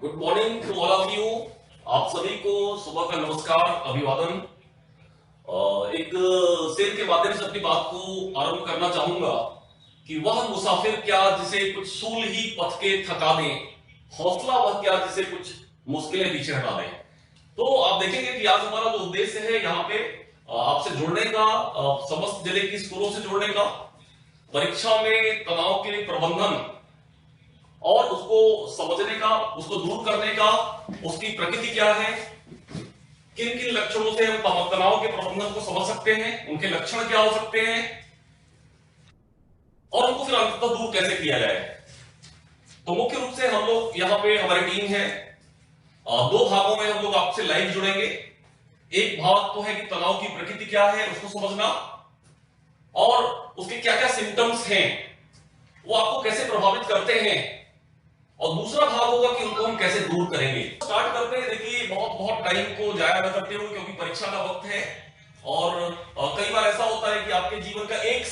Good morning to all of you. आप सभी को सुबह का नमस्कार, अभिवादन। एक शेर के माध्यम से अपनी बात को आरंभ करना चाहूंगा कि वह मुसाफिर क्या जिसे कुछ सूल ही पथ के थका दे, हौसला वह क्या जिसे कुछ मुश्किलें पीछे हटा दे। तो आप देखेंगे कि आज हमारा जो उद्देश्य है यहाँ पे आपसे जुड़ने का, समस्त जिले की स्कूलों से जुड़ने का, परीक्षा में तनाव के प्रबंधन और उसको समझने का, उसको दूर करने का, उसकी प्रकृति क्या है, किन किन लक्षणों से हम तनाव के प्रबंधन को समझ सकते हैं, उनके लक्षण क्या हो सकते हैं और उनको फिर अंततः दूर कैसे किया जाए। तो मुख्य रूप से हम लोग यहाँ पे हमारी टीम है, दो भागों में हम लोग आपसे लाइव जुड़ेंगे। एक भाग तो है कि तनाव की प्रकृति क्या है उसको समझना और उसके क्या क्या सिम्टम्स हैं, वो आपको कैसे प्रभावित करते हैं, और दूसरा भाग होगा कि उनको हम कैसे दूर करेंगे। स्टार्ट करते हैं। देखिए, बहुत टाइम को जाया न करते हुए, क्योंकि परीक्षा का वक्त है और कई बार ऐसा होता है कि आपके जीवन का एक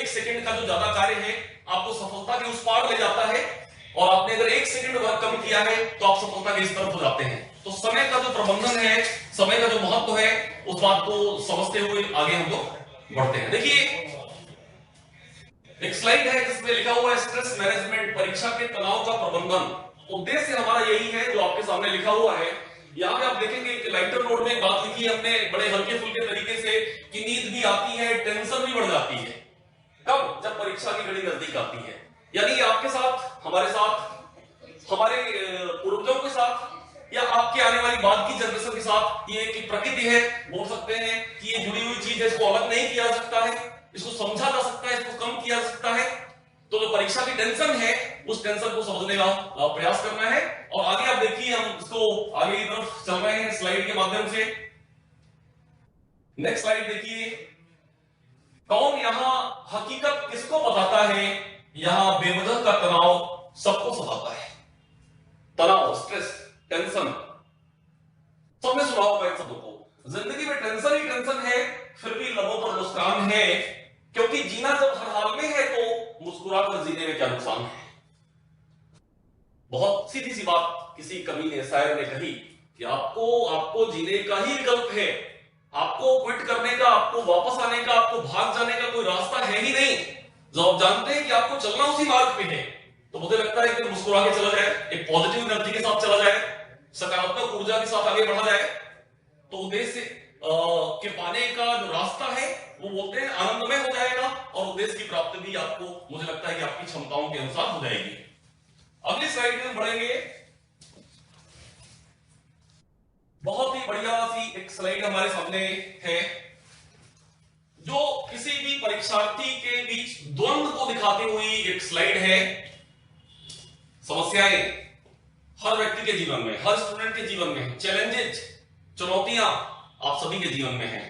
सेकंड का जो ज्यादा कार्य है आपको सफलता के उस पार ले जाता है, और आपने अगर एक सेकंड वर्क कम किया है तो आप सफलता के इस तरफ हो जाते हैं। तो समय का जो प्रबंधन है, समय का जो महत्व है, उस बात को समझते हुए आगे हम लोग बढ़ते हैं। देखिए, एक स्लाइड है जिसमें लिखा हुआ है स्ट्रेस मैनेजमेंट, परीक्षा के तनाव का प्रबंधन। उद्देश्य हमारा यही है जो आपके सामने लिखा हुआ है। यहाँ पे आप देखेंगे कि लाइटर नोट में एक बात लिखी है हमने बड़े हल्के फुल्के तरीके से कि नींद भी आती है, टेंशन भी बढ़ जाती है। कब? जब परीक्षा की घड़ी नजदीक आती है। यानी आपके साथ, हमारे साथ, हमारे पूर्वजों के साथ या आपके आने वाली बाद की जनरेशन के साथ ये एक प्रकृति है, बोल सकते हैं कि ये जुड़ी हुई चीज है, इसको अलग नहीं किया जा सकता है, इसको समझा जा सकता है, इसको कम किया जा सकता है। तो जो परीक्षा की टेंशन है उस टेंशन को समझने का प्रयास करना है। और आगे आप देखिए, हम इसको आगे की तरफ चल रहे हैं स्लाइड के माध्यम से। नेक्स्ट स्लाइड देखिए। कौन यहां हकीकत किसको बताता है? यहां बेवजह का तनाव सबको सताता है। तनाव, स्ट्रेस, टेंशन सबने सुना होगा इन शब्दों को। जिंदगी में टेंशन ही टेंशन है, फिर भी लबों पर मुस्कान है, क्योंकि जीना जब हर हाल में है तो मुस्कुरा कर जीने में क्या नुकसान है। बहुत सीधी सी बात किसी कवि ने, शायर ने कही कि आपको जीने का ही विकल्प है। आपको क्विट करने का, आपको वापस आने का, आपको भाग जाने का कोई रास्ता है ही नहीं। जब आप जानते हैं कि आपको चलना उसी मार्ग पे है, तो मुझे लगता है कि मुस्कुरा के चला जाए, एक पॉजिटिव एनर्जी के साथ चला जाए, सकारात्मक ऊर्जा के साथ आगे बढ़ा जाए, तो उद्देश्य के पाने का जो रास्ता है वो बोलते हैं आनंदमय हो जाएगा, और उद्देश्य की प्राप्ति भी आपको, मुझे लगता है कि आपकी क्षमताओं के अनुसार हो जाएगी। अगली स्लाइड में बढ़ेंगे। बहुत ही बढ़िया सी एक स्लाइड हमारे सामने है जो किसी भी परीक्षार्थी के बीच द्वंद्व को दिखाती हुई एक स्लाइड है। समस्याएं हर व्यक्ति के जीवन में, हर स्टूडेंट के जीवन में, चैलेंजेस, चुनौतियां आप सभी के जीवन में हैं।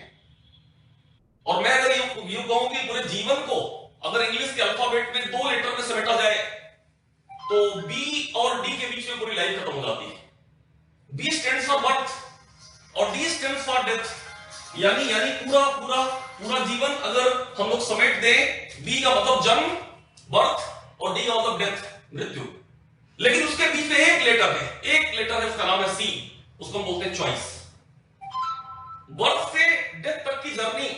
और मैं अगर यूं कहूं कि पूरे जीवन को अगर इंग्लिश के अल्फाबेट में 2 लेटर में समेटा जाए तो बी और डी के बीच में पूरी लाइफ खत्म हो जाती है। बी स्टैंड्स फॉर बर्थ और डी स्टैंड्स फॉर डेथ। यानी पूरा जीवन अगर हम लोग समेट दें, बी का मतलब जन्म, बर्थ, और डी का मतलब डेथ, मृत्यु। लेकिन उसके बीच में एक लेटर है, उसका नाम है सी, उसको हम बोलते हैं चॉइस। बर्थ से डेथ तक की जर्नी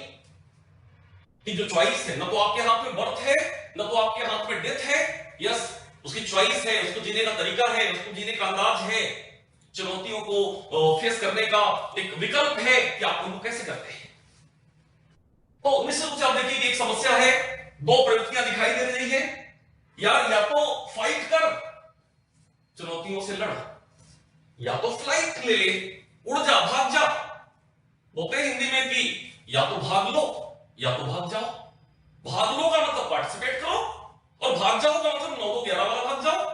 की जो चॉइस है, ना तो आपके हाथ में बर्थ है, ना तो आपके हाथ में डेथ है। यस, उसकी चॉइस है, उसको जीने का तरीका है, उसको जीने का अंदाज है, चुनौतियों को फेस करने का एक विकल्प है कि आप उनको कैसे करते हैं। तो निश्चित रूप से आप देखिए कि एक समस्या है, 2 प्रवृत्तियां दिखाई दे रही है। यार, या तो फाइट कर, चुनौतियों से लड़, या तो फ्लाइट ले ले, उड़ जा, भाग जा। बोलते हैं हिंदी में कि या तो भाग लो या तो भाग जाओ। भाग लो का मतलब पार्टिसिपेट करो, और भाग जाओ का मतलब 9-2-11 वाला भाग जाओ।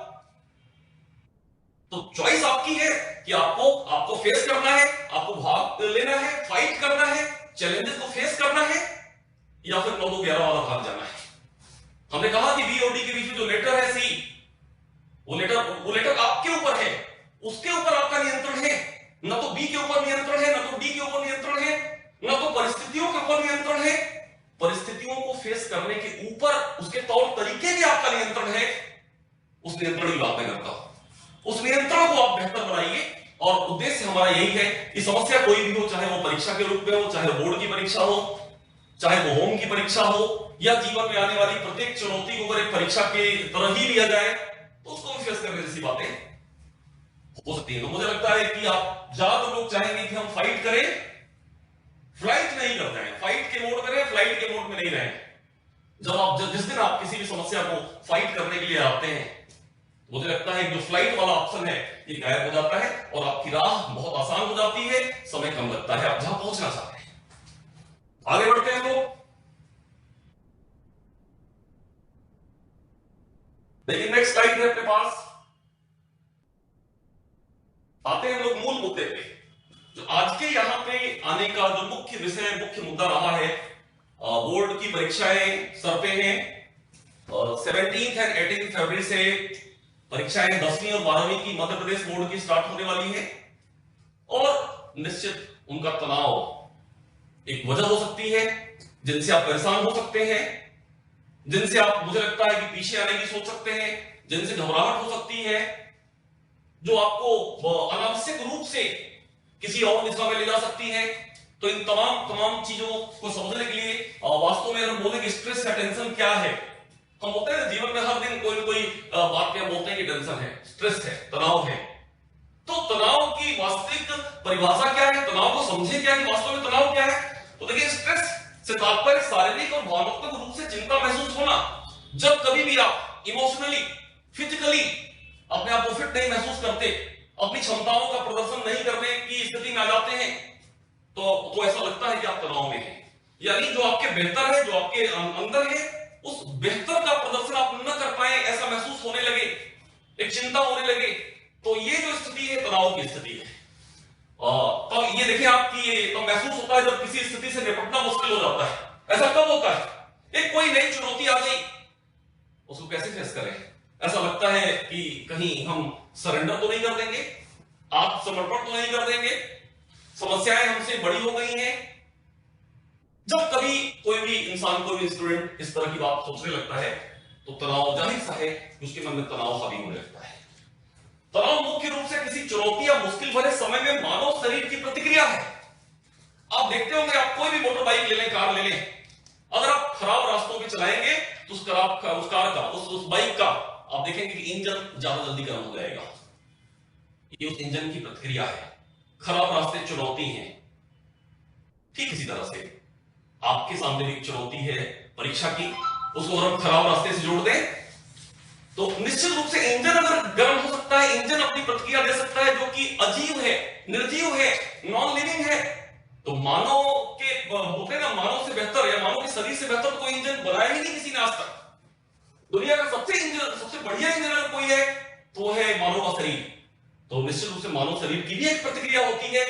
तो चॉइस आपकी है कि आपको फेस करना है, आपको भाग लेना है, फाइट करना है, चैलेंजेस को फेस करना है, या फिर 9-2-11 वाला भाग जाना है। हमने कहा कि बी और डी के बीच में जो लेटर है सी, वो लेटर आपके ऊपर है, उसके ऊपर आपका नियंत्रण है। न तो बी के ऊपर नियंत्रण है, न तो डी के ऊपर नियंत्रण है, न तो परिस्थितियों के ऊपर नियंत्रण है। परिस्थितियों को फेस करने के ऊपर उसके तौर तरीके भी आपका नियंत्रण है। उस नियंत्रण की बात मैं करता हूं। उस नियंत्रण को आप बेहतर बनाइए। और उद्देश्य हमारा यही है कि समस्या कोई भी हो, चाहे वो परीक्षा के रूप में हो, चाहे बोर्ड की परीक्षा हो, चाहे वो होम की परीक्षा हो, या जीवन में आने वाली प्रत्येक चुनौती को अगर एक परीक्षा के तरह ही लिया जाए तो उसको भी फेस करने जैसी बातें हो सकती है। तो मुझे लगता है कि आप ज्यादातर लोग चाहेंगे कि हम फाइट करें, फ्लाइट नहीं करते हैं। फाइट के मोड में रहें, फ्लाइट के मोड में नहीं रहें। जिस दिन आप किसी भी समस्या को फाइट करने के लिए आते हैं, मुझे लगता है जो फ्लाइट वाला ऑप्शन है ये गायब हो जाता है और आपकी राह बहुत आसान हो जाती है, समय कम लगता है, आप जहां पहुंचना चाहते हैं। आगे बढ़ते हैं लोग। देखिए नेक्स्ट स्लाइड है अपने पास। आते हैं लोग मूल मुद्दे पे। जो आज के यहां पे आने का जो मुख्य विषय, मुख्य मुद्दा रहा है, बोर्ड की परीक्षाएं सर पे हैं। 17 एंड 18 फरवरी से परीक्षाएं 10वीं और 12वीं की मध्य प्रदेश बोर्ड की स्टार्ट होने वाली है। और निश्चित उनका तनाव एक वजह हो सकती है जिनसे आप परेशान हो सकते हैं, जिनसे आप, मुझे लगता है कि पीछे आने की सोच सकते हैं, जिनसे घबराहट हो सकती है, जो आपको अनावश्यक रूप से किसी और दिशा में ले जा सकती है। तो इन तमाम चीजों को समझने के लिए वास्तव में हम बोलेंगे स्ट्रेस या टेंशन क्या है। हम होते हैं जीवन में हर दिन कोई ना कोई बात पे हम बोलते हैं कि टेंशन है, स्ट्रेस है, तनाव है। तो तनाव की वास्तविक परिभाषा क्या है, तनाव को समझे क्या है, वास्तव में तनाव क्या है। तो देखिए स्ट्रेस से तात्पर्य शारीरिक और भावनात्मक रूप से चिंता महसूस होना। जब कभी भी आप इमोशनली, फिजिकली अपने आप को फिट नहीं महसूस करते, अपनी क्षमताओं का प्रदर्शन नहीं करने की स्थिति में आ जाते हैं, तो ऐसा लगता है कि आप तनाव में हैं। यानी जो आपके बेहतर है, जो आपके अंदर है, उस बेहतर का प्रदर्शन आप न कर पाए ऐसा महसूस होने लगे, एक चिंता होने लगे, तो ये जो स्थिति है तनाव की स्थिति है। तो ये देखिए आपकी ये तो महसूस होता है जब किसी स्थिति से निपटना मुश्किल हो जाता है। ऐसा कब होता है? एक कोई नई चुनौती आ गई, उसको कैसे फेस करें। ऐसा लगता है कि कहीं हम सरेंडर तो नहीं कर देंगे, आत्मसमर्पण तो नहीं कर देंगे, समस्याएं हमसे बड़ी हो गई हैं। जब कभी कोई भी इंसान, कोई भी स्टूडेंट इस तरह की बात सोचने लगता है तो तनाव, जाहिर सा है उसके मन में तनाव हावी होने लगता है। तनाव मुख्य रूप से किसी चुनौती या मुश्किल भरे समय में मानव शरीर की प्रतिक्रिया है। आप देखते होंगे, आप कोई भी मोटर बाइक ले लें, कार ले लें, अगर आप खराब रास्तों पे चलाएंगे तो उस कार का, उस बाइक का आप देखेंगे कि इंजन ज्यादा जल्दी गर्म हो जाएगा। ये उस इंजन की प्रतिक्रिया है। खराब रास्ते चुनौती हैं। ठीक इसी तरह से आपके सामने भी चुनौती है परीक्षा की, उसको अगर हम खराब रास्ते से जोड़ दें तो निश्चित रूप से इंजन अगर गर्म हो सकता है, इंजन अपनी प्रतिक्रिया दे सकता है जो कि अजीब है, निर्जीव है, नॉन लिविंग है। तो मानव के होते हैं ना, मानव से बेहतर या मानव के शरीर से बेहतर कोई इंजन बनाया ही नहीं किसी ने आज तक। दुनिया का सबसे बढ़िया इंजन अगर कोई है तो है मानव का शरीर। तो निश्चित रूप से मानव शरीर की भी एक प्रतिक्रिया होती है।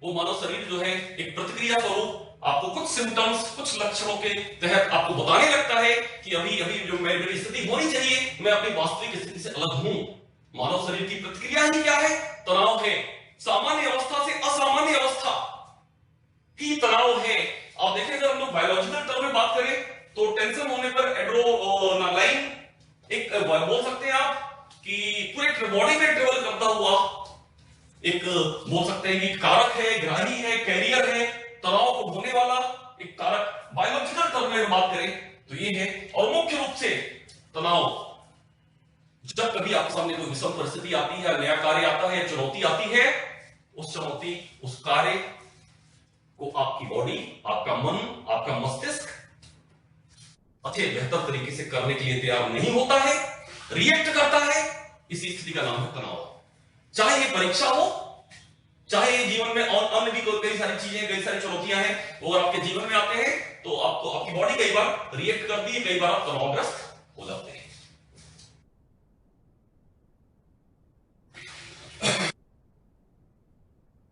वो मानव शरीर जो है एक प्रतिक्रिया स्वरूप आपको कुछ सिम्टम्स, कुछ लक्षणों के तहत आपको बताने लगता है कि अभी जो मेरी स्थिति होनी चाहिए, मैं अपनी वास्तविक स्थिति से अलग हूं। मानव शरीर की प्रतिक्रिया ही क्या है? तनाव है। सामान्य अवस्था से असामान्य अवस्था ही तनाव है। आप देखें, अगर हम लोग बायोलॉजिकल टर्म में बात करें तो टेंशन होने पर एड्रेनालाइन एक बोल सकते हैं आप कि पूरे बॉडी में ट्रेवल करता हुआ एक, बोल सकते हैं कि कारक है, ग्राही है, कैरियर है, तनाव को ढोने वाला एक कारक। बायोलॉजिकल टर्म में बात करें तो ये है। और मुख्य रूप से तनाव, जब कभी आपके सामने कोई विषम परिस्थिति आती है, नया कार्य आता है, चुनौती आती है, उस चुनौती, उस कार्य को आपकी बॉडी, आपका मन, आपका मस्तिष्क अच्छे बेहतर तरीके से करने के लिए तैयार नहीं होता है, रिएक्ट करता है। इसी स्थिति का नाम है तनाव। चाहे ये परीक्षा हो, चाहे ये जीवन में और अन्य भी कई सारी चीजें, कई सारी चुनौतियां हैं, वो अगर आपके जीवन में आते हैं तो आपको, आपकी बॉडी कई बार रिएक्ट करती है, कई बार आप तनावग्रस्त हो जाते हैं।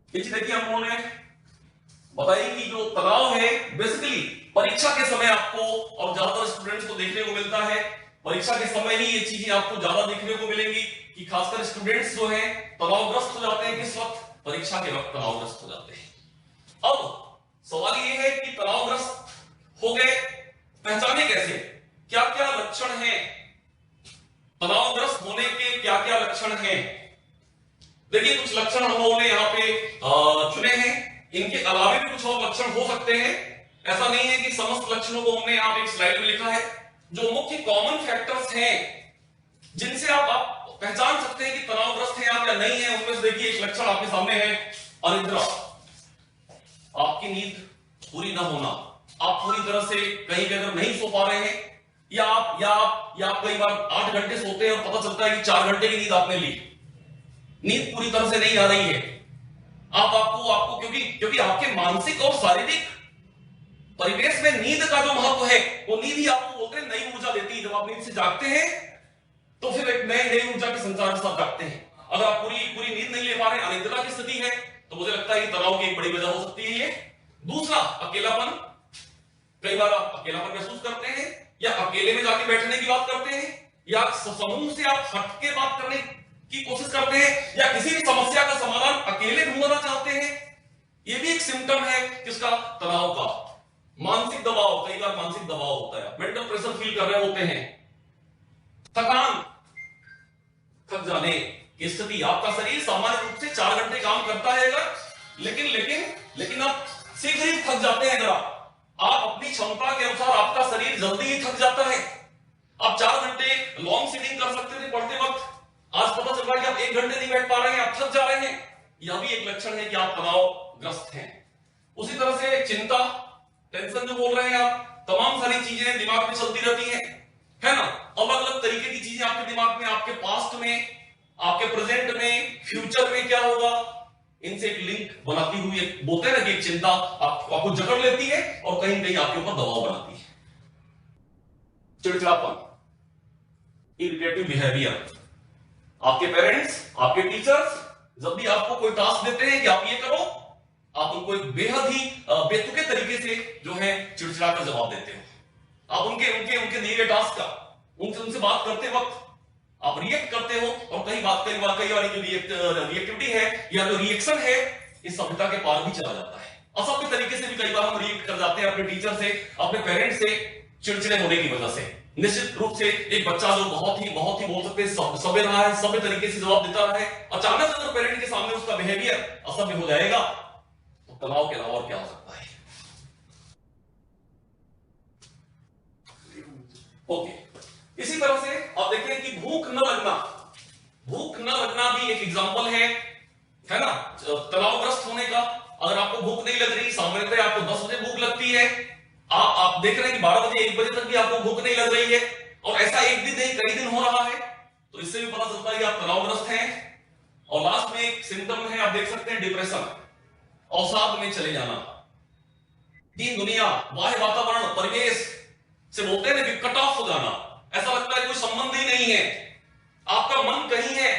ये चीज देखिए, हम लोगों ने बताई कि जो तनाव है बेसिकली परीक्षा के समय आपको, और ज्यादातर स्टूडेंट्स को देखने को मिलता है, परीक्षा के समय ही ये चीजें आपको ज्यादा देखने को मिलेंगी कि खासकर स्टूडेंट्स जो हैं तनावग्रस्त हो जाते हैं। किस वक्त? परीक्षा के वक्त तनावग्रस्त हो जाते हैं। अब सवाल ये है कि तनावग्रस्त हो गए, पहचाने कैसे? क्या क्या लक्षण हैं? तनावग्रस्त होने के क्या क्या लक्षण हैं? देखिए कुछ लक्षण हम लोगों ने यहाँ पे चुने हैं, इनके अलावे भी कुछ और लक्षण हो सकते हैं। ऐसा नहीं है कि समस्त लक्षणों को हमने यहाँ पे एक स्लाइड में लिखा है। जो मुख्य कॉमन फैक्टर्स हैं जिनसे आप पहचान सकते हैं कि तनावग्रस्त हैं आप या नहीं है, उसमें से देखिए एक लक्षण आपके सामने है अनिद्रा। आपकी नींद पूरी ना होना, आप पूरी तरह से कहीं भी अगर नहीं सो पा रहे हैं, या आप कई बार 8 घंटे सोते हैं और पता चलता है कि 4 घंटे की नींद आपने ली, नींद पूरी तरह से नहीं आ रही है। आपको क्योंकि आपके मानसिक और शारीरिक परिवेश में नींद का जो महत्व है, वो नींद ही आपको बोलते हैं नई ऊर्जा देती है। जब आप नींद से जागते हैं तो फिर एक नई ऊर्जा के संचार के साथ जागते हैं। अगर आप पूरी नींद नहीं ले पा रहे, अनिद्रा की स्थिति है, तो मुझे लगता है कि तनाव की एक बड़ी वजह हो सकती है ये। दूसरा, अकेलापन। कई बार आप अकेलापन महसूस करते हैं, या अकेले में जाके बैठने की बात करते हैं, या समूह से आप हट के बात करने की कोशिश करते हैं, या किसी भी समस्या का समाधान अकेले ढूंढना चाहते हैं। यह भी एक सिम्टम है किसका? तनाव का। मानसिक दबाव, कई बार मानसिक दबाव होता है, मेंटल प्रेशर फील कर रहे होते हैं। थकान, थक जाने की स्थिति। आपका शरीर सामान्य रूप से 4 घंटे काम करता है अगर, लेकिन आप शीघ्र ही थक जाते हैं। अगर आप अपनी क्षमता के अनुसार आपका शरीर जल्दी ही थक जाता है। आप 4 घंटे लॉन्ग सीटिंग कर सकते थे पढ़ते वक्त, आज पता चल रहा है कि आप 1 घंटे नहीं बैठ पा रहे हैं, आप थक जा रहे हैं। यह भी एक लक्षण है कि आप तनावग्रस्त हैं। उसी तरह से चिंता, टेंशन जो बोल रहे हैं आप, तमाम सारी चीजें दिमाग में चलती रहती है ना। अलग अलग तरीके की चीजें आपके दिमाग में, आपके पास्ट में, आपके प्रेजेंट में, फ्यूचर में क्या होगा, इनसे एक लिंक बनाती हुई एक बोलते हैं ना कि एक चिंता आपको जकड़ लेती है और कहीं कहीं आपके ऊपर दबाव बनाती है। चिड़चिड़ापन, इरिटेटिव बिहेवियर। आपके पेरेंट्स, आपके टीचर्स जब भी आपको कोई टास्क देते हैं कि आप ये करो, आप उनको एक बेहद ही बेतुके तरीके से जो है चिड़चिड़ा कर जवाब देते हो। आप उनके दिए गए टास्क का उनसे बात करते वक्त आप रिएक्ट करते हो, और कई बार जो रिएक्टिविटी है या जो रिएक्शन है, इस सभ्यता के पार भी चला जाता है। असभ्य तरीके से भी कई बार हम रिएक्ट कर जाते हैं अपने टीचर से, अपने पेरेंट्स से, चिड़चिड़े होने की वजह से। निश्चित रूप से एक बच्चा जो बहुत ही बोल सकते हैं सभ्य रहा है, सभ्य तरीके से जवाब देता रहा है, अचानक से अगर पेरेंट के सामने उसका बिहेवियर असभ्य हो जाएगा, तो तनाव के अलावा और क्या हो सकता है। ओके, इसी तरह से आप देखें कि भूख न लगना भी एक एग्जांपल है ना, तनावग्रस्त होने का। अगर आपको भूख नहीं लग रही, सामान्यतः आपको 10 बजे भूख लगती है, आप देख रहे हैं कि 12 बजे 1 बजे तक भी आपको भूख नहीं लग रही है, और ऐसा एक दिन नहीं कई दिन हो रहा है, तो इससे भी पता चलता है कि आप तनावग्रस्त हैं। और लास्ट में एक सिम्टम है, आप देख सकते हैं डिप्रेशन, अवसाद में चले जाना। दीन दुनिया, बाह्य वातावरण, परिवेश से बोलते हैं ना कि कट ऑफ हो जाना। ऐसा लगता है कोई संबंध ही नहीं है, आपका मन कहीं है,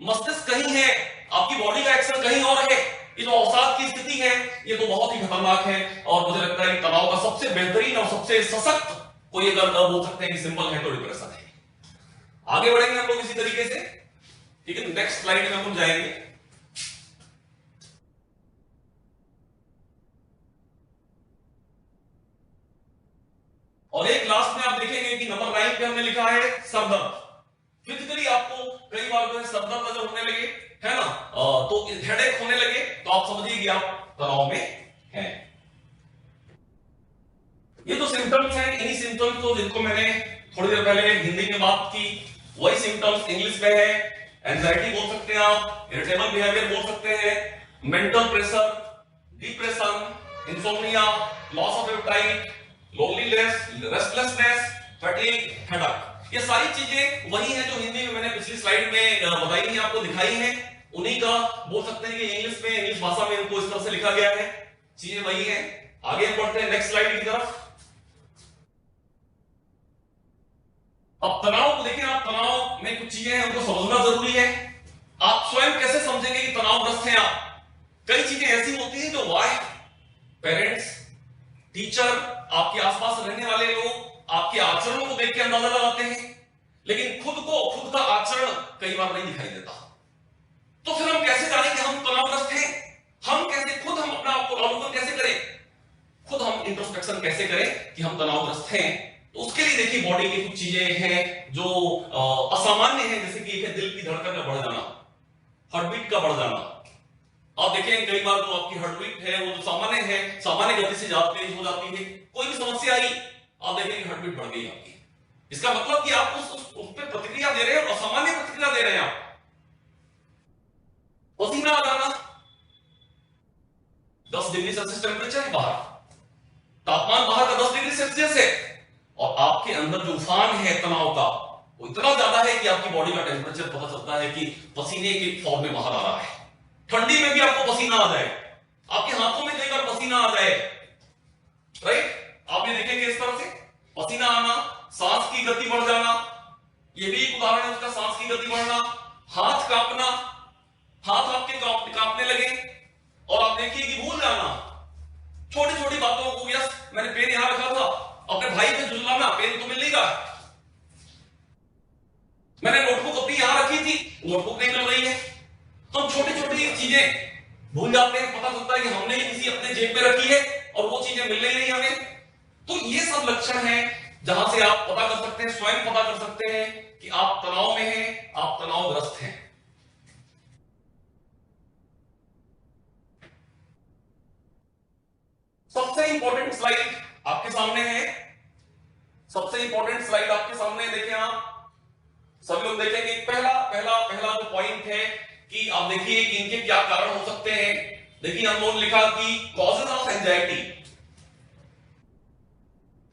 मस्तिष्क कहीं है, आपकी बॉडी का एक्शन कहीं और है। ये जो अवसाद की स्थिति है, ये तो बहुत ही खतरनाक है, और मुझे लगता है कि तनाव का सबसे बेहतरीन और सबसे सशक्त कोई अगर बोल सकते हैं कि सिंबल है तो डिप्रेशन है। आगे बढ़ेंगे हम लोग इसी तरीके से, ठीक है। नेक्स्ट स्लाइड में हम जाएंगे। और एक लास्ट में आप देखेंगे कि नंबर 9 पे हमने लिखा है सरदर्द। फिजिकली आपको कई बार जो है सरदर्द नजर होने लगे, है ना, तो हेडेक होने लगे, तो आप समझिए कि आप तनाव में हैं। ये जो सिम्टम्स हैं, इन्हीं सिम्टम्स को जिनको मैंने थोड़ी देर पहले हिंदी में बात की, वही सिम्टम्स इंग्लिश में है। एंजाइटी बोल सकते हैं आप, इरिटेबल बिहेवियर बोल सकते हैं, mental pressure, depression, insomnia, loss of appetite, loneliness, restlessness, fatigue, headache. ये सारी चीजें वही हैं जो हिंदी में मैंने पिछली स्लाइड में बताई है, आपको दिखाई हैं। उन्हीं का बोल सकते हैं कि इंग्लिश भाषा में इनको इस तरह से लिखा गया है, चीजें वही हैं। आगे हम बढ़ते हैं नेक्स्ट स्लाइड की तरफ। अब तनाव को देखिए, आप तनाव में कुछ चीजें हैं उनको समझना जरूरी है। आप स्वयं कैसे समझेंगे कि तनावग्रस्त हैं आप? कई चीजें ऐसी होती हैं जो वाय पेरेंट्स, टीचर, आपके आसपास रहने वाले लोग आपके आचरण को देख के अंदाजा लगाते हैं, लेकिन खुद का आचरण कई बार नहीं दिखाई देता। तो फिर हम कैसे जानें कि हम तनावग्रस्त हैं? हम अपना आपको अवलोकन कैसे करें, खुद हम इंट्रोस्पेक्शन कैसे करें कि हम तनावग्रस्त हैं? तो उसके लिए देखिए बॉडी की कुछ चीजें हैं जो असामान्य हैं, जैसे कि एक है दिल की धड़कन में बढ़ जाना, हार्ट बीट का बढ़ जाना। आप देखें कई बार जो आपकी हार्ट बीट है वो जो सामान्य है, सामान्य गति से ज्यादा तेज हो जाती है, कोई भी समस्या आई आप देखेंगे हार्ट बीट बढ़ गई आपकी। इसका मतलब कि आप उस पर प्रतिक्रिया दे रहे हैं और असामान्य प्रतिक्रिया दे रहे हैं आप। पसीना आ जाना, 10 डिग्री सेल्सियस टेम्परेचर है बाहर, तापमान बाहर का 10 डिग्री सेल्सियस है और आपके अंदर जो उफान है तनाव का वो इतना ज्यादा है कि आपकी बॉडी का टेम्परेचर पता चलता है कि पसीने के फॉर्म में बाहर आ रहा है। ठंडी में भी आपको पसीना आ जाए, आपके हाथों में कई बार पसीना आ जाए, राइट, आप ये देखेंगे इस तरह से पसीना आना, सांस की गति बढ़ जाना, ये भी एक उदाहरण है उसका, सांस की गति बढ़ना, हाथ कांपना, हाथ आपके कांपने लगे और आप देखिए कि भूल जाना छोटी छोटी बातों को। यस, मैंने पेन यहां रखा था, अपने भाई पे झुलाना, पेन तो मिल नहीं रहा। मैंने नोटबुक अपनी यहां रखी थी, नोटबुक नहीं मिल रही है। हम छोटी छोटी चीजें भूल जाते हैं, पता चलता है कि हमने ही किसी अपने जेब पे रखी है और वो चीजें मिल नहीं रही हमें। तो ये सब लक्षण हैं जहां से आप पता कर सकते हैं, स्वयं पता कर सकते हैं कि आप तनाव में हैं, आप तनावग्रस्त हैं। सबसे इंपॉर्टेंट स्लाइड आपके सामने है, सबसे इंपॉर्टेंट स्लाइड आपके सामने देखें आप सभी लोग देखेंगे। पहला पहला पहला जो पॉइंट है कि आप देखिए कि इनके क्या कारण हो सकते हैं। देखिए हम लोगों ने लिखा कि कॉजेज ऑफ एंजाइटी,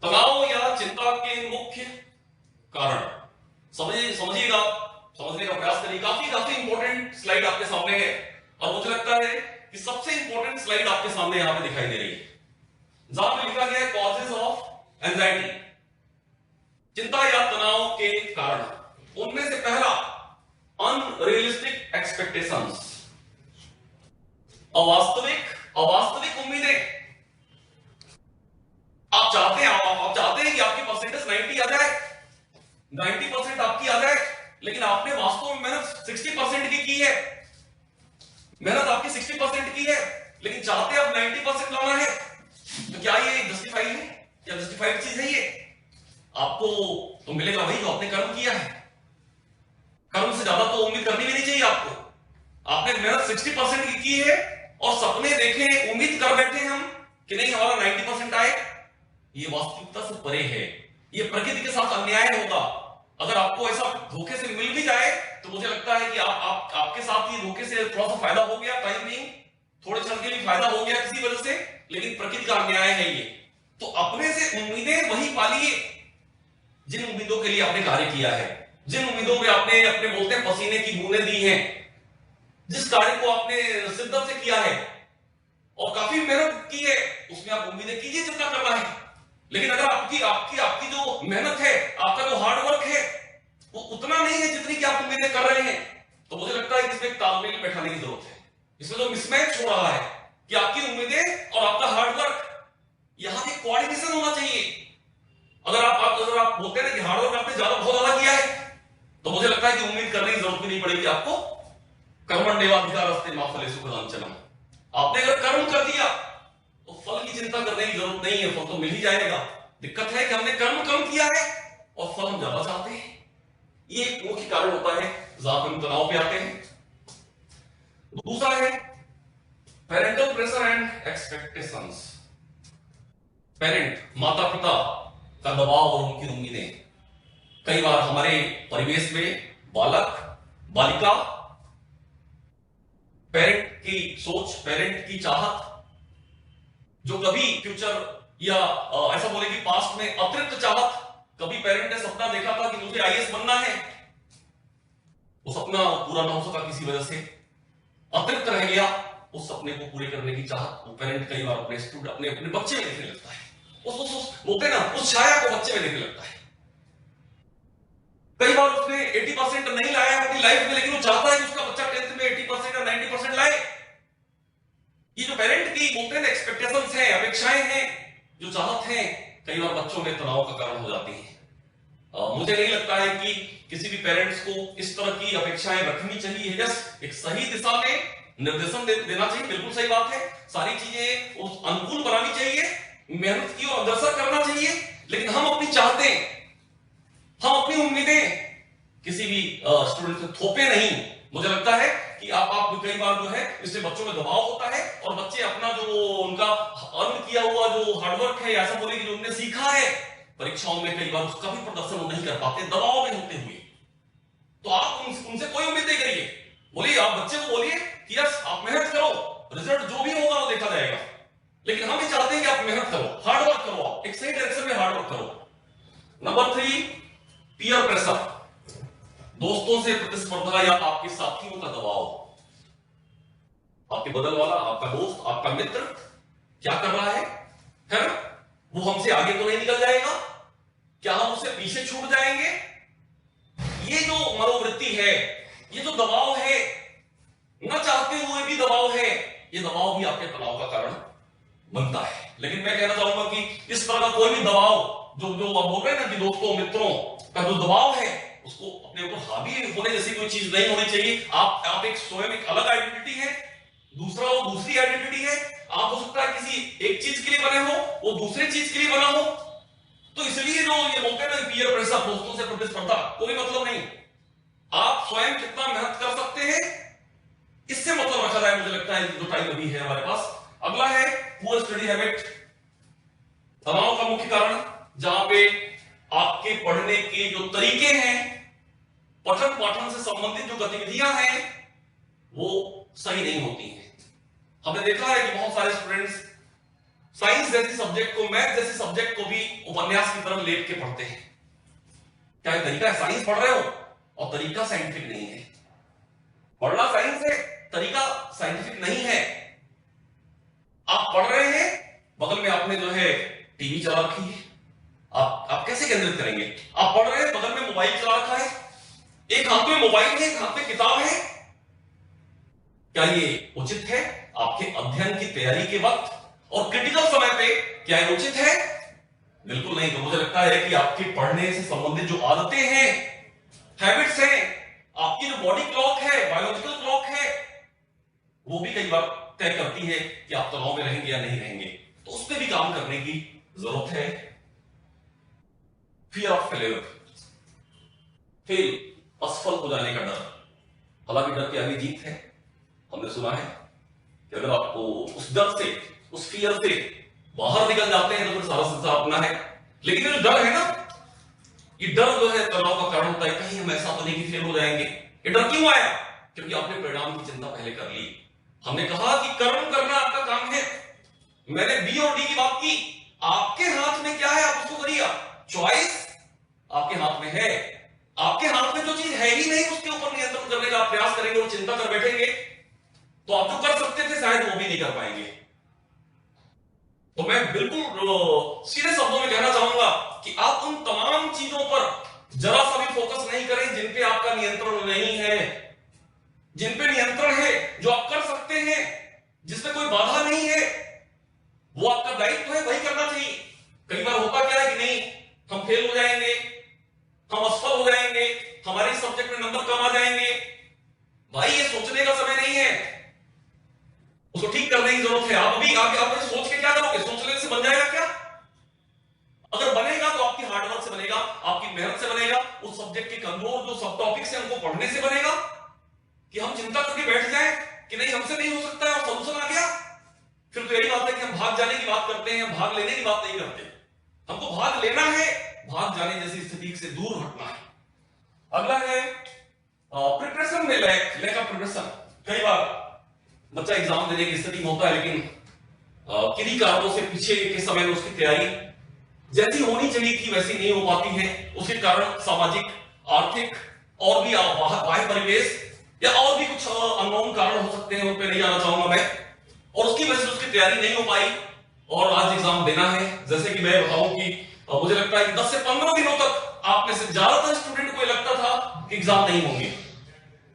तनाव या चिंता के मुख्य कारण। समझिएगा, समझने का प्रयास करिए। काफी इंपॉर्टेंट स्लाइड आपके सामने है और मुझे लगता है कि सबसे इंपॉर्टेंट स्लाइड आपके सामने यहां पे दिखाई दे रही है, जहां पे लिखा गया है कॉजेज ऑफ एंजाइटी, चिंता या तनाव के कारण। उनमें से पहला अनरियलिस्टिक एक्सपेक्टेशंस, अवास्तविक उम्मीदें। आप चाहते हैं कि आपकी परसेंटेज 90 आ जाए, 90% आपकी आ जाए, लेकिन आपने वास्तव में मेहनत 60% की है, मेहनत आपकी 60% की है, लेकिन चाहते आप 90% लाना है। तो क्या ये जस्टिफाइड है? क्या जस्टिफाइड चीज है ये? आपको तो मिलेगा वही जो आपने कर्म किया है। कर्म से ज्यादा तो उम्मीद करनी भी नहीं चाहिए आपको। आपने मेहनत 60% की है और सपने देखे, उम्मीद कर बैठे हम कि नहीं हमारा 90% आए, ये वास्तविकता से परे है। ये प्रकृति के साथ अन्याय होगा। अगर आपको ऐसा धोखे से मिल भी जाए तो मुझे लगता है कि आपके साथ ही धोखे से थोड़ा सा फायदा हो गया, टाइम बीइंग, थोड़े क्षण के लिए फायदा हो गया किसी वजह से, लेकिन प्रकृति का अन्याय है ये। तो अपने से उम्मीदें वही पालिए जिन उम्मीदों के लिए आपने कार्य किया है, जिन उम्मीदों में आपने अपने बोलते हैं पसीने की बूंदें दी हैं, जिस कार्य को आपने शिद्दत से किया है और काफी मेहनत की है, उसमें आप उम्मीदें कीजिए जितना करना है। लेकिन अगर आपकी जो मेहनत है, आपका जो हार्ड वर्क है, वो उतना नहीं है जितनी कि आप उम्मीदें कर रहे हैं, तो मुझे लगता है कि इसमें एक तालमेल बैठाने की जरूरत है। इसमें जो मिसमैच हो रहा है कि आपकी उम्मीदें और आपका हार्ड वर्क, यहां एक कोऑर्डिनेशन होना चाहिए। अगर आप बोलते हैं कि हार्ड वर्क आपने बहुत ज्यादा किया है, तो मुझे लगता है कि उम्मीद करने की जरूरत भी नहीं पड़ेगी आपको। कर्मण्येवाधिकारस्ते मा फलेषु कदाचन। आपने अगर कर्म कर दिया तो फल की चिंता करने की जरूरत नहीं है, फल तो मिल ही जाएगा। दिक्कत है कि हमने कर्म कम किया है और फल हम ज्यादा चाहते हैं। ये एक मुख्य कारण होता है जहां हम तनाव पे आते हैं। दूसरा है parental pressure and expectations. Parent, माता पिता का दबाव और उनकी उम्मीदें। कई बार हमारे परिवेश में बालक बालिका पेरेंट की सोच, पेरेंट की चाहत, जो कभी फ्यूचर या ऐसा बोले कि पास्ट में अतिरिक्त चाहत, कभी पेरेंट ने सपना देखा था कि मुझे आईएएस बनना है, वो सपना पूरा ना हो सका किसी वजह से, अतिरिक्त रह गया। उस सपने को पूरे करने की चाहत वो पेरेंट कई बार अपने स्टूडेंट, अपने बच्चे में देखने लगता है। बोलते ना, उस छाया को बच्चे में देखने लगता है। कई बार उसने 80% नहीं लाया अपनी लाइफ में, लेकिन वो चाहता है कि उसका बच्चा 10th में 80% या 90% लाए। ये जो पेरेंट की बोलते हैं एक्सपेक्टेशंस हैं, अपेक्षाएं हैं, जो चाहत हैं, कई बार बच्चों में तनाव का कारण हो जाती है। मुझे नहीं लगता है कि किसी भी पेरेंट्स को इस तरह की अपेक्षाएं रखनी चाहिए। यस, एक सही दिशा में निर्देशन देना चाहिए, बिल्कुल सही बात है। सारी चीजें उस अनुकूल बनानी चाहिए, मेहनत की और अग्रसर करना चाहिए, लेकिन हम अपनी चाहते, हम अपनी उम्मीदें किसी भी स्टूडेंट से थोपे नहीं मुझे लगता है कि आप कई बार जो है इससे बच्चों में दबाव होता है और बच्चे अपना जो उनका अर्न किया हुआ जो हार्डवर्क है, ऐसा बोले कि जो उन्होंने सीखा है, परीक्षाओं में कई बार उसका भी प्रदर्शन वो नहीं कर पाते दबाव में होते हुए। तो आप उनसे कोई उम्मीद नहीं करिए, बोलिए आप बच्चे को बोलिए कि यस आप मेहनत करो, रिजल्ट जो भी होगा वो देखा जाएगा, लेकिन हम भी चाहते हैं कि आप मेहनत करो, हार्डवर्क करो, आप एक सही डायरेक्शन में हार्डवर्क करो। नंबर 3, पीयर प्रेशर, दोस्तों से प्रतिस्पर्धा या आपके साथियों का दबाव। आपके बगल वाला, आपका दोस्त, आपका मित्र क्या कर रहा है ना, वो हमसे आगे तो नहीं निकल जाएगा, क्या हम उससे पीछे छूट जाएंगे? ये जो मनोवृत्ति है, ये जो दबाव है, न चाहते हुए भी दबाव है, ये दबाव भी आपके तनाव का कारण बनता है। लेकिन मैं कहना चाहूंगा कि इस तरह का कोई भी दबाव जो आप बोल रहे हैं ना कि दोस्तों मित्रों का जो दबाव है, उसको अपने ऊपर हावी होने जैसी कोई चीज नहीं होनी चाहिए। आप एक स्वयं एक अलग आइडेंटिटी है, दूसरा वो दूसरी आइडेंटिटी है। आप हो सकता है किसी एक चीज के लिए बने हो, वो दूसरी चीज के लिए बना हो। तो इसलिए जो ये बोलते हैं ना पीयर प्रेशर, दोस्तों से प्रतिस्पर्धा, कोई मतलब नहीं। आप स्वयं कितना मेहनत कर सकते हैं इससे मतलब रखा जाए, मुझे लगता है जो टाइम अभी है हमारे पास। अगला है पुअर स्टडी हैबिट, तनाव का मुख्य कारण, जहां पे आपके पढ़ने के जो तरीके हैं, पठन पाठन से संबंधित जो गतिविधियां हैं, वो सही नहीं होती हैं। हमने देखा है कि बहुत सारे स्टूडेंट्स साइंस जैसी सब्जेक्ट को, मैथ जैसी सब्जेक्ट को भी उपन्यास की तरह लेट के पढ़ते हैं। क्या ये तरीका है? साइंस पढ़ रहे हो और तरीका साइंटिफिक नहीं है। पढ़ना साइंस है, तरीका साइंटिफिक नहीं है। आप पढ़ रहे हैं, बगल में आपने जो है टीवी चला रखी है, आप कैसे केंद्रित करेंगे? आप पढ़ रहे हैं, बगल में मोबाइल चला रखा है, एक हाथ में मोबाइल है, एक हाथ में किताब है। क्या ये उचित है आपके अध्ययन की तैयारी के वक्त और क्रिटिकल समय पे? क्या ये उचित है? बिल्कुल नहीं। तो मुझे लगता है कि आपके पढ़ने से संबंधित जो आदतें हैं, हैबिट्स हैं, आपकी जो बॉडी क्लॉक है, बायोलॉजिकल क्लॉक है, वो भी कई बार तय करती है कि आप तनाव में रहेंगे या नहीं रहेंगे। तो उस पर भी काम करने की जरूरत है। फियर ऑफ फेलियर, फेल, असफल हो जाने का डर। हालांकि डर की आगे जीत है। हमने सुना है कि अगर आपको उस डर से, उस फियर से बाहर निकल जाते हैं तो फिर सारा संसार अपना है। लेकिन ये जो डर है ना, ये डर जो है तनाव का कारण होता है। कहीं हम ऐसा तो नहीं कि फेल हो जाएंगे। ये डर क्यों आया? क्योंकि आपने परिणाम की चिंता पहले कर ली। हमने कहा कि कर्म करना आपका काम है। मैंने बी और डी की बात की। आपके हाथ में क्या है, आप उसको करिए। चॉइस आपके हाथ में है। आपके हाथ में जो चीज है ही नहीं, उसके ऊपर नियंत्रण करने का प्रयास करेंगे और चिंता कर बैठेंगे, तो आप जो कर सकते थे शायद वो भी नहीं कर पाएंगे। तो मैं बिल्कुल सीधे शब्दों में कहना चाहूंगा कि आप उन तमाम चीजों पर जरा सा भी फोकस नहीं करें जिन पे आपका नियंत्रण नहीं है। जिन पे नियंत्रण है, जो आप कर सकते हैं, जिसमें कोई बाधा नहीं है, वो आपका दायित्व है, वही करना चाहिए। कई बार होता क्या है कि नहीं, हम फेल हो जाएंगे, हम असफल हो जाएंगे, हमारे सब्जेक्ट में नंबर कम आ जाएंगे। भाई ये सोचने का समय नहीं है, उसको ठीक करने की जरूरत है। आप अभी आप सोच के क्या करोगे? सोचने से बन जाएगा क्या? अगर बनेगा तो आपकी हार्डवर्क से बनेगा, आपकी मेहनत से बनेगा, उस सब्जेक्ट के कमजोर जो सब टॉपिक्स हैं उनको पढ़ने से बनेगा। कि हम चिंता करके बैठ जाएं कि नहीं हमसे नहीं हो सकता है और सोल्यूशन आ गया, फिर तो यही बात है कि हम भाग जाने की बात करते हैं, भाग लेने की बात नहीं करते। हमको भाग लेना है, भाग जाने जैसी स्थिति से दूर हटना है। अगला है प्रिपरेशन में लैक ऑफ प्रिपरेशन। कई बार बच्चा एग्जाम देने की स्थिति में होता है, लेकिन किन्हीं कारणों से पीछे के समय में उसकी तैयारी जैसी होनी चाहिए थी वैसी नहीं हो पाती है। उसके कारण सामाजिक, आर्थिक और भी बाह्य परिवेश या और भी कुछ अननोन कारण हो सकते हैं, उन पर नहीं जाना चाहूंगा मैं। और उसकी वजह से उसकी तैयारी नहीं हो पाई और आज एग्जाम देना है। जैसे कि मैं बताऊं कि मुझे लगता है कि 10 से 15 दिनों तक आप में से ज्यादातर स्टूडेंट को लगता था कि एग्जाम नहीं होंगे।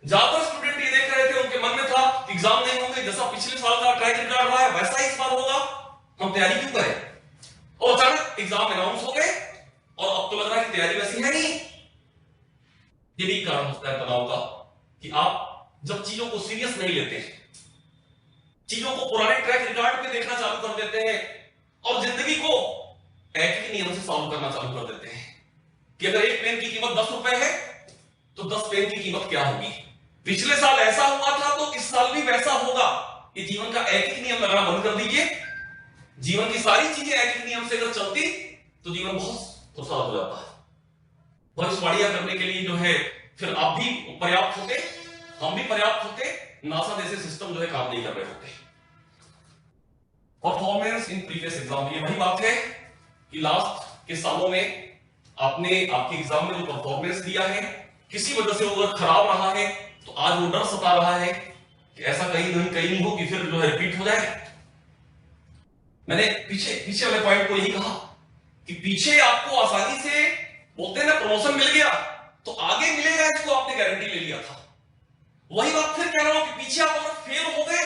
ज्यादातर स्टूडेंट ये देख रहे थे, उनके मन में था कि एग्जाम नहीं होंगे, जैसा पिछले साल का ट्रैक रिकॉर्ड रहा है वैसा ही इस बार होगा, हम तैयारी क्यों करें? और अचानक एग्जाम अनाउंस हो गए और अब तो लग रहा है कि तैयारी वैसी है नहीं। ये भी कारण होता है तनाव का कि आप जब चीजों को सीरियस नहीं लेते, चीजों को पुराने ट्रैक रिकॉर्ड पे देखना चालू कर देते हैं और जिंदगी को एक ही नियम से सॉल्व करना चालू कर देते हैं कि अगर एक पेन की कीमत 10 रुपए है तो 10 पेन की कीमत क्या होगी। पिछले साल ऐसा हुआ था तो इस साल भी वैसा होगा, ये जीवन का एक एक नियम लगाना बंद कर दीजिए। जीवन की सारी चीजें एक एक नियम से अगर चलती तो जीवन बहुत खुशहाल हो जाता है। भविष्यवाणियां करने के लिए जो है फिर आप भी पर्याप्त होते, हम भी पर्याप्त होते, नासा जैसे सिस्टम जो है काम नहीं कर रहे होते। परफॉर्मेंस इन प्रीवियस एग्जाम, ये वही बात है कि लास्ट के सालों में आपने आपके एग्जाम में जो परफॉर्मेंस दिया है, किसी वजह से वो अगर खराब रहा है तो आज वो डर सता रहा है कि ऐसा कहीं नहीं हो कि फिर जो है रिपीट हो जाए। मैंने पीछे वाले पॉइंट को यही कहा कि पीछे आपको आसानी से बोलते हैं ना प्रमोशन मिल गया तो आगे मिलेगा, इसको आपने गारंटी ले लिया था। वही बात फिर कह रहा हूं कि पीछे आप अगर फेल हो गए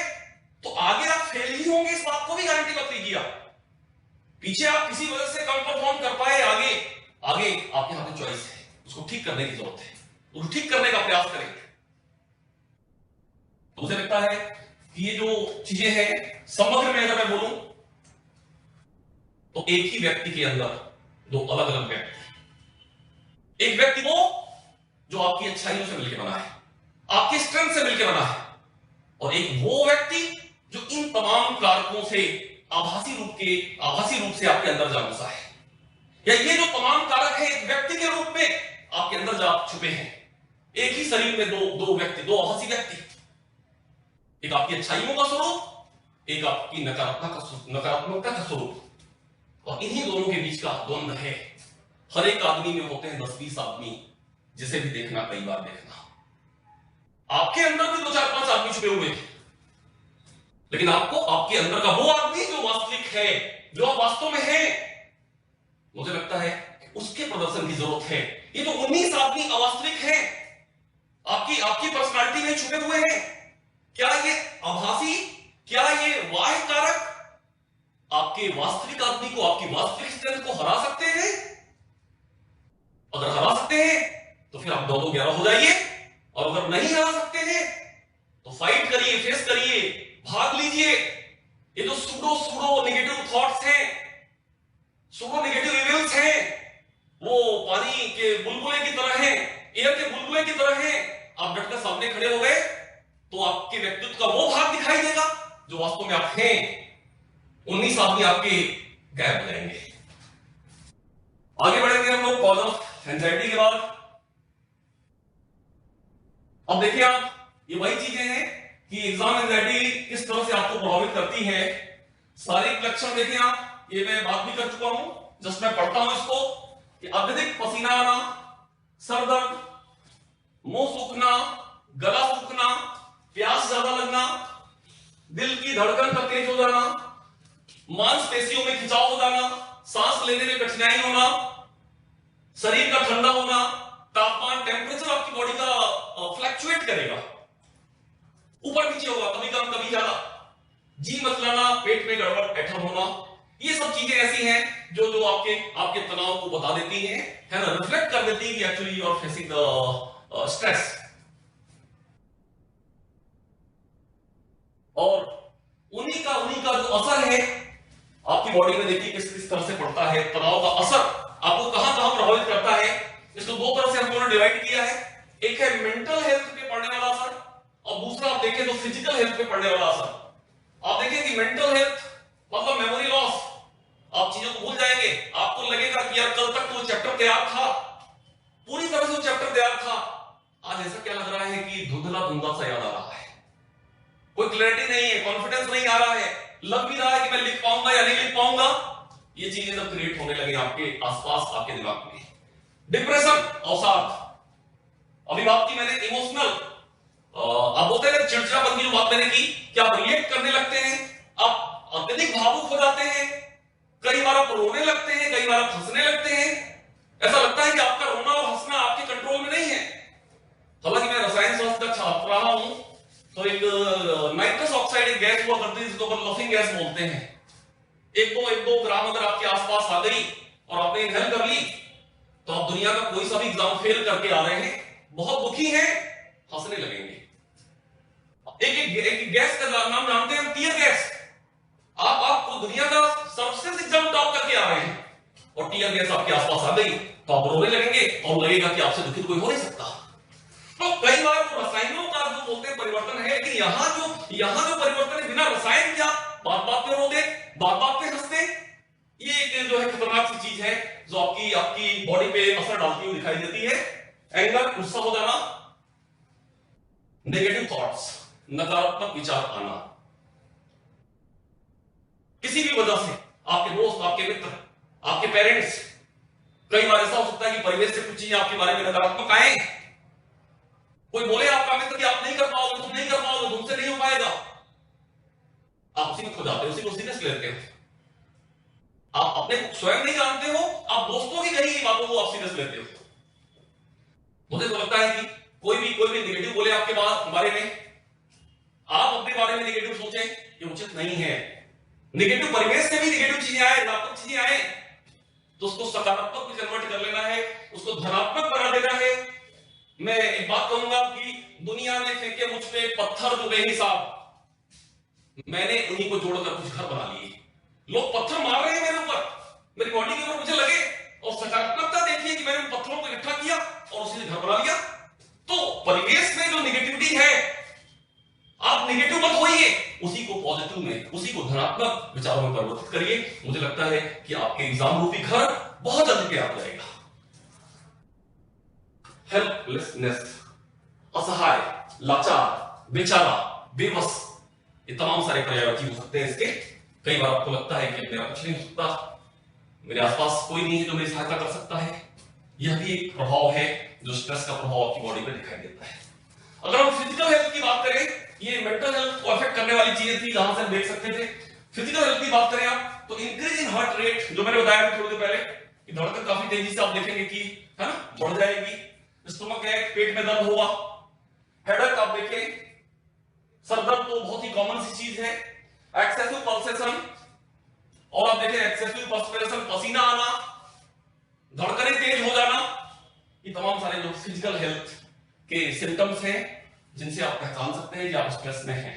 तो आगे आप फेल ही होंगे, इस बात को भी गारंटी मत लीजिए। पीछे आप किसी वजह से कम परफॉर्म कर पाए, आगे आपके हाथ में चॉइस है, उसको ठीक करने की जरूरत है, उसको ठीक करने का प्रयास करें। तो मुझे लगता है कि ये जो चीजें हैं समग्र में अगर मैं बोलूं तो एक ही व्यक्ति के अंदर दो अलग अलग व्यक्ति, एक व्यक्ति वो जो आपकी अच्छाइयों से मिलकर बना है, आपकी स्ट्रेंथ से मिलकर बना है, और एक वो व्यक्ति जो इन तमाम कारकों से आभासी रूप से आपके अंदर जा घुसा है, या ये जो तमाम कारक है एक व्यक्ति के रूप में आपके अंदर जा छुपे हैं। एक ही शरीर में दो व्यक्ति, दो आभासी व्यक्ति, एक आपकी अच्छाइयों का स्वरूप, एक आपकी नकारात्मकता का स्वरूप, और इन्हीं दोनों के बीच का द्वंद्व है। हर एक आदमी में होते हैं 10-20 आदमी, जिसे भी देखना कई बार देखना। आपके अंदर भी 2-4-5 आदमी छुपे हुए हैं, लेकिन आपको आपके अंदर का वो आदमी जो वास्तविक है, जो वास्तव में है, मुझे लगता है कि उसके प्रदर्शन की जरूरत है। ये तो 19 आदमी अवास्तविक हैं, आपकी पर्सनालिटी में छुपे हुए हैं। क्या ये आभासी, क्या ये बाह्य कारक आपके वास्तविक आदमी को, आपकी वास्तविक स्ट्रेंथ को हरा सकते हैं? अगर हरा सकते हैं तो फिर आप 2-2-11 हो जाइए, और अगर नहीं हरा सकते हैं तो फाइट करिए, फेस करिए, भाग लीजिए। ये जो सूडो नेगेटिव थॉट्स हैं, सूडो नेगेटिव इविल्स हैं, वो पानी के बुलबुले की तरह हैं, एयर के बुलबुले की तरह हैं। आप डटकर सामने खड़े हो गए तो आपके व्यक्तित्व का वो भाग दिखाई देगा जो वास्तव में आप हैं। 19 आदमी आपके गायब हो जाएंगे। आगे बढ़ेंगे हम लोग कॉज ऑफ एंजाइटी के बाद। अब देखिए आप, ये वही चीजें हैं कि एग्जाम एंजाइटी किस तरह से आपको प्रभावित करती है। शारीरिक लक्षण देखिए आप, ये मैं बात भी कर चुका हूं, जस्ट मैं पढ़ता हूं इसको कि अत्यधिक पसीना आना, सर दर्द, मुंह सूखना, गला सूखना, प्यास ज्यादा लगना, दिल की धड़कन का तेज हो जाना, मांसपेशियों में खिंचाव हो जाना, सांस लेने में कठिनाई होना, शरीर का ठंडा होना, तापमान, टेम्परेचर आपकी बॉडी का फ्लक्चुएट करेगा, ऊपर नीचे होगा, कभी कम कभी ज्यादा, जी मचलाना, पेट में गड़बड़, ऐठन होना। ये सब चीजें ऐसी हैं जो आपके तनाव को बता देती हैं, है ना, रिफ्लेक्ट कर देती है कि actually you are facing the stress. और उन्हीं का जो असर है आपकी बॉडी में, देखिए किस तरह से पड़ता है। तनाव का असर आपको कहां प्रभावित करता है, इसको दो तरह से हम लोगों ने डिवाइड किया है। एक है मेंटल हेल्थ पे पड़ने वाला असर, और दूसरा आप देखें तो फिजिकल हेल्थ पे पड़ने वाला असर। आप देखें कि मेंटल हेल्थ मतलब मेमोरी लॉस, आप चीजों को भूल जाएंगे, आपको लगेगा कि यार कल तक वो चैप्टर तैयार था, पूरी तरह से वो चैप्टर तैयार था, आज ऐसा क्या लग रहा है कि धुंधला सा याद आ रहा है, कोई क्लैरिटी नहीं है, कॉन्फिडेंस नहीं आ रहा है, लग भी रहा है कि मैं लिख पाऊंगा या नहीं लिख पाऊंगा। ये चीजें जब क्रिएट होने लगे आपके आसपास, आपके दिमाग में, डिप्रेशन, अवसाद, अभी बात की मैंने इमोशनल, आप बोलते हैं चिड़चिड़ापन की जो बात मैंने की, क्या आप रिएक्ट करने लगते हैं, आप अत्यधिक भावुक हो जाते हैं, कई बार आप रोने लगते हैं, कई बार आप हंसने लगते हैं, ऐसा लगता है कि आपका रोना और हंसना आपके कंट्रोल में नहीं है। हालांकि मैं रसायन शास्त्र का छात्र रहा हूं, तो एक नाइट्रस ऑक्साइड एक गैस हुआ करती है जिसको अपन लफिंग गैस बोलते हैं। एक दो ग्राम अगर आपके आसपास आ गई और आपने इनहेल कर ली तो आप दुनिया का कोई सा भी एग्जाम फेल करके आ रहे हैं, बहुत दुखी हैं, हंसने लगेंगे। एक गैस का नाम जानते हैं, टीयर गैस। आप दुनिया का सबसे एग्जाम टॉप करके आ रहे हैं और टीयर गैस आपके आसपास आ गई तो आप रोने लगेंगे और लगेगा कि आपसे दुखित कोई हो नहीं सकता। तो कई बार रसायनों का परिवर्तन है, लेकिन यहां जो परिवर्तन है बिना रसायन के आप बात पे रो दे, बात पे हंस दे, ये एक जो है खतरनाक सी चीज है जो आपकी बॉडी पे असर डालती हुई दिखाई देती है। एंगर, गुस्सा हो जाना, नेगेटिव थॉट्स, नकारात्मक विचार आना, किसी भी वजह से, आपके दोस्त, आपके मित्र, आपके पेरेंट्स, कई बार ऐसा हो सकता है कि परिवेश से कुछ चीजें आपके बारे में नकारात्मक आए, कोई बोले आपका मित्र कि आप नहीं कर पाओगे, तुम नहीं कर पाओगे, तुमसे नहीं हो पाएगा, आप उसी में खो जाते हो, उसी को सीरियस लेते हो, आप अपने को स्वयं नहीं जानते हो, आप दोस्तों की कही बातों को आप सीरियस लेते हो। मुझे तो लगता है कि कोई भी नेगेटिव बोले आपके बारे में, आप अपने बारे में नेगेटिव सोचें, ये उचित नहीं है। नेगेटिव परिवेश से भी नेगेटिव चीजें आए, नकारात्मक चीजें आए, तो उसको सकारात्मक में कन्वर्ट कर लेना है, उसको धनात्मक बना देना है। मैं एक बात कहूंगा कि दुनिया में फेंके मुझ पे पत्थर जो बेहिसाब, मैंने उन्हीं को जोड़कर कुछ घर बना लिए। लोग पत्थर मार रहे हैं मेरे ऊपर, मेरी बॉडी के ऊपर, मुझे लगे, और सकारात्मकता देखिए कि मैंने उन पत्थरों को इकट्ठा किया और उसी से घर बना लिया। तो परिवेश में जो नेगेटिविटी है, आप नेगेटिव मत होइए, उसी को पॉजिटिव में, उसी को धनात्मक विचारों में परिवर्तित करिए। मुझे लगता है कि आपके एग्जाम रूपी घर बहुत जल्दी तैयार हो जाएगा। हेल्पलेसनेस, असहाय, लाचार, बेचारा, बेबस, ये तमाम सारे पर्यायवाची हो सकते हैं इसके। कई बार आपको लगता है कि मेरा कुछ नहीं हो सकता, मेरे आसपास कोई नहीं है जो मेरी सहायता कर सकता है। यह भी एक प्रभाव है जो स्ट्रेस का प्रभाव आपकी बॉडी पे दिखाई देता है। अगर हम फिजिकल हेल्थ की बात करें, ये मेंटल हेल्थ को अफेक्ट करने वाली चीजें थी जहां से हम देख सकते थे। फिजिकल हेल्थ की बात करें आप, तो इंक्रीज इन हार्ट रेट, जो मैंने बताया थोड़ी देर पहले, कि धड़कन काफी तेजी से आप देखेंगे कि है ना बढ़ जाएगी। स्टमक है, पेट में दर्द होगा, हेडेक आप देखें, सर दर्द तो बहुत ही कॉमन सी चीज है, एक्सेसिव पल्सेशन, और आप देखें एक्सेसिव पर्सपिरेशन, पसीना आना, धड़कनें तेज हो जाना, ये तमाम सारे जो फिजिकल हेल्थ के सिम्टम्स हैं जिनसे आप पहचान सकते हैं कि आप स्ट्रेस में हैं।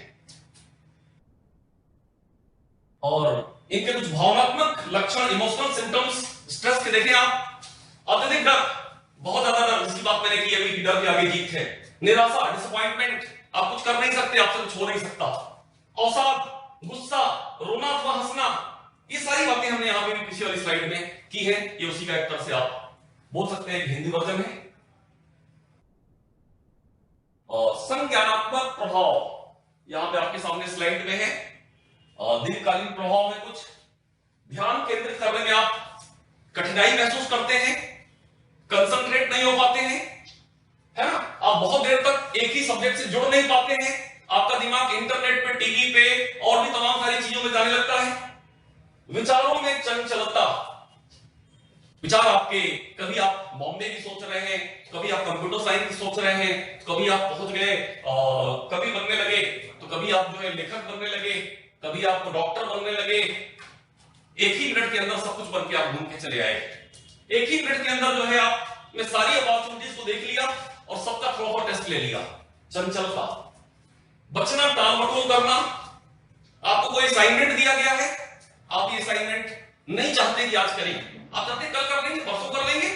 और इनके कुछ भावनात्मक लक्षण, इमोशनल सिम्टम्स स्ट्रेस के देखें आप, अत्यधिक डर, बहुत ज्यादा डर, जिसकी बात मैंने की अभी कि डर के आगे जीत है। निराशा, डिसअपॉइंटमेंट, आप कुछ कर नहीं सकते, आपसे कुछ हो नहीं सकता। अवसाद, गुस्सा, रोना अथवा हंसना, ये सारी बातें हमने यहां पे भी पिछली वाली स्लाइड में की है। ये उसी का एक तरह से आप बोल सकते हैं कि हिंदी वर्जन है। और संज्ञानात्मक प्रभाव यहां पे आपके सामने स्लाइड में है। दीर्घकालीन प्रभाव में कुछ ध्यान केंद्रित करने में आप कठिनाई महसूस करते हैं, कंसंट्रेट नहीं हो पाते हैं, है ना, आप बहुत देर तक एक ही सब्जेक्ट से जुड़ नहीं पाते हैं, आपका दिमाग इंटरनेट पे, टीवी पे और भी तमाम सारी चीजों में जाने लगता है। विचारों में चंचलता, विचार आपके, कभी आप बॉम्बे की सोच रहे हैं, कभी आप कंप्यूटर साइंस की सोच रहे हैं, कभी आप पहुंच गए कभी बनने लगे, तो कभी आप जो है लेखक बनने लगे, कभी आप डॉक्टर बनने लगे। एक ही मिनट के अंदर सब कुछ बन के आप घूम के चले आए। एक ही मिनट के अंदर जो है आपने सारी अपॉर्चुनिटीज को देख लिया और सबका थ्रू आउट टेस्ट ले लिया। चंचलता, बचना, टाल मटोल करना, आपको कोई असाइनमेंट दिया गया है, आप ये असाइनमेंट नहीं चाहते कि आज करें, आप चाहते कल कर लेंगे, परसों कर लेंगे,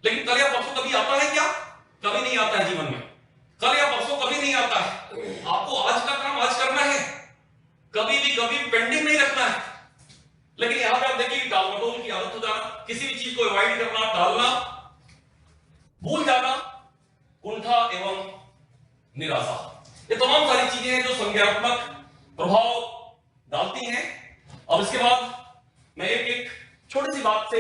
लेकिन कल या परसों कभी आता है क्या? कभी नहीं आता है जीवन में। कल या परसों कभी नहीं आता है। आपको आज का काम आज करना है, कभी पेंडिंग नहीं रखना है। लेकिन यहां पे आप देखिए टाल मटोल की आदत हो जाना, किसी भी चीज को अवॉइड करना, टालना, भूल जाना, कुंठा एवं निराशा, ये तमाम सारी चीजें हैं जो संज्ञानात्मक प्रभाव डालती हैं। अब इसके बाद मैं एक छोटी सी बात से,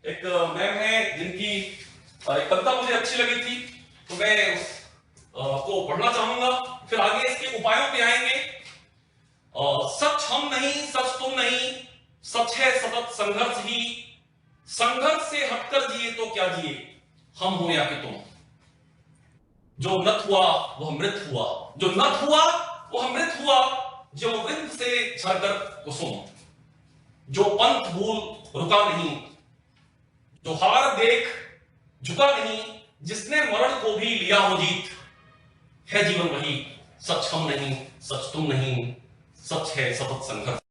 एक मैम है जिनकी एक कविता मुझे अच्छी लगी थी, तो मैं उसको पढ़ना चाहूंगा, फिर आगे इसके उपायों पे आएंगे। सच हम नहीं, सच तुम नहीं, सच है सतत संघर्ष ही, संघर्ष से हटकर जिए तो क्या जिए, हम हो या कि तुम। जो नत हुआ वह मृत हुआ, जो नत हुआ वह मृत हुआ, जो वृंद से झरकर कुसुम, जो पंथ भूल रुका नहीं, जो हार देख झुका नहीं, जिसने मरण को भी लिया हो जीत, है जीवन वही, सच हम नहीं, सच तुम नहीं, सच है सतत संघर्ष।